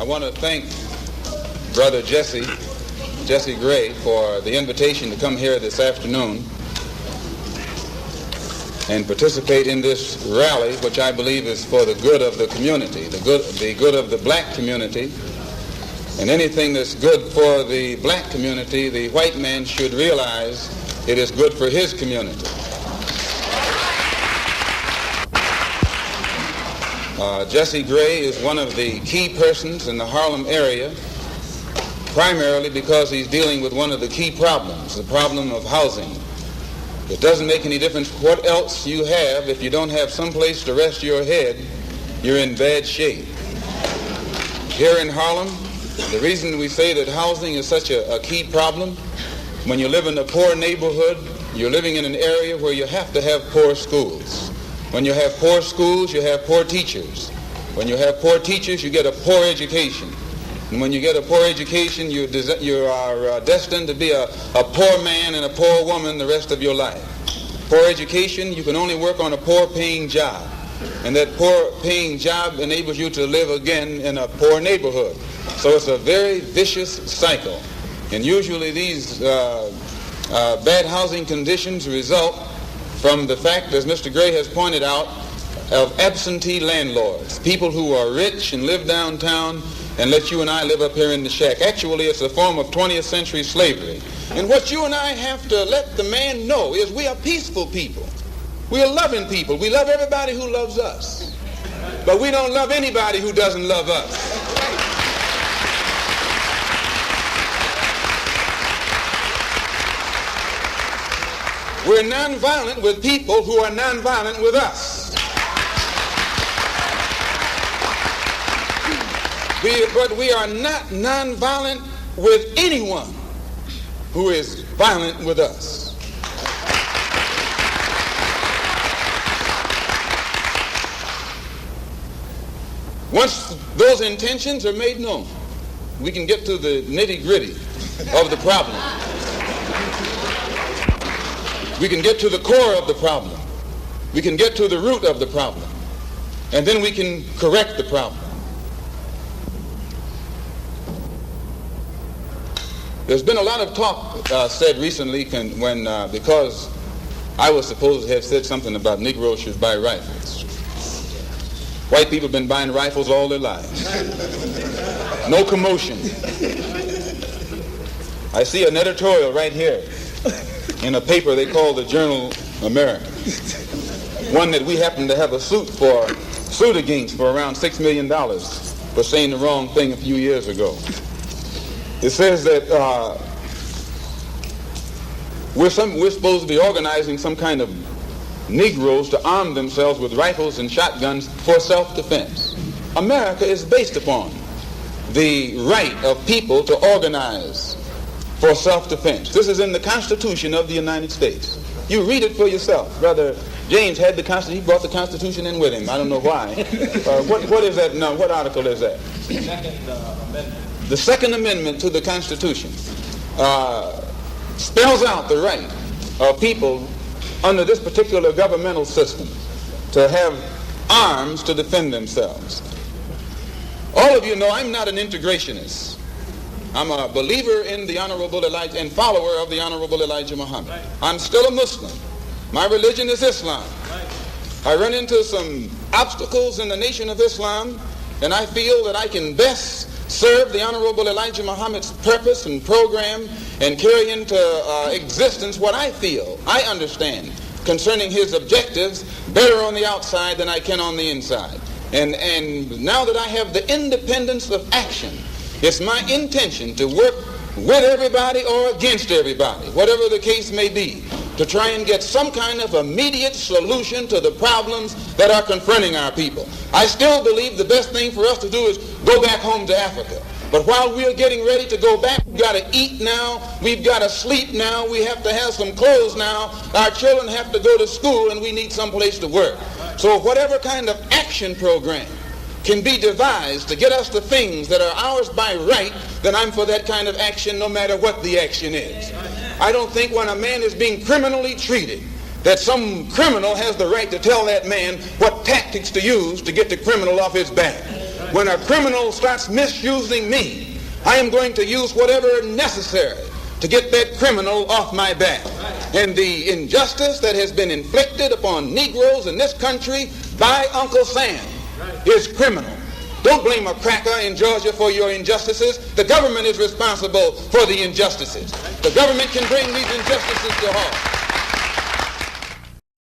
I want to thank Brother Jesse Gray, for the invitation to come here this afternoon and participate in this rally, which I believe is for the good of the community, the good of the black community. And anything that's good for the black community, the white man should realize it is good for his community. Jesse Gray is one of the key persons in the Harlem area, primarily because he's dealing with one of the key problems, the problem of housing. It doesn't make any difference what else you have. If you don't have some place to rest your head, you're in bad shape. Here in Harlem, the reason we say that housing is such a key problem, when you live in a poor neighborhood, you're living in an area where you have to have poor schools. When you have poor schools, you have poor teachers. When you have poor teachers, you get a poor education. And when you get a poor education, you are destined to be a poor man and a poor woman the rest of your life. Poor education, you can only work on a poor-paying job. And that poor-paying job enables you to live again in a poor neighborhood. So it's a very vicious cycle. And usually these bad housing conditions result from the fact, as Mr. Gray has pointed out, of absentee landlords, people who are rich and live downtown and let you and I live up here in the shack. Actually, it's a form of 20th century slavery. And what you and I have to let the man know is we are peaceful people. We are loving people. We love everybody who loves us. But we don't love anybody who doesn't love us. We're nonviolent with people who are nonviolent with us. But we are not nonviolent with anyone who is violent with us. Once those intentions are made known, we can get to the nitty-gritty of the problem. We can get to the core of the problem. We can get to the root of the problem. And then we can correct the problem. There's been a lot of talk said recently because I was supposed to have said something about Negroes should buy rifles. White people have been buying rifles all their lives. No commotion. I see an editorial right here in a paper they call the Journal American. One that we happen to have a suit against for around $6 million for saying the wrong thing a few years ago. It says that we're supposed to be organizing some kind of Negroes to arm themselves with rifles and shotguns for self-defense. America is based upon the right of people to organize for self-defense. This is in the Constitution of the United States. You read it for yourself. Brother James had the Constitution. He brought the Constitution in with him. I don't know why. What is that now? What article is that? Second Amendment. The Second Amendment to the Constitution spells out the right of people under this particular governmental system to have arms to defend themselves. All of you know I'm not an integrationist. I'm a believer in the Honorable Elijah and follower of the Honorable Elijah Muhammad. Right. I'm still a Muslim. My religion is Islam. Right. I run into some obstacles in the Nation of Islam, and I feel that I can best serve the Honorable Elijah Muhammad's purpose and program and carry into existence what I feel, I understand, concerning his objectives better on the outside than I can on the inside. And now that I have the independence of action, it's my intention to work with everybody or against everybody, whatever the case may be, to try and get some kind of immediate solution to the problems that are confronting our people. I still believe the best thing for us to do is go back home to Africa. But while we're getting ready to go back, we've got to eat now, we've got to sleep now, we have to have some clothes now, our children have to go to school, and we need some place to work. So whatever kind of action program can be devised to get us the things that are ours by right, then I'm for that kind of action no matter what the action is. I don't think when a man is being criminally treated that some criminal has the right to tell that man what tactics to use to get the criminal off his back. When a criminal starts misusing me, I am going to use whatever necessary to get that criminal off my back. And the injustice that has been inflicted upon Negroes in this country by Uncle Sam is criminal. Don't blame a cracker in Georgia for your injustices. The government is responsible for the injustices. The government can bring these injustices to halt.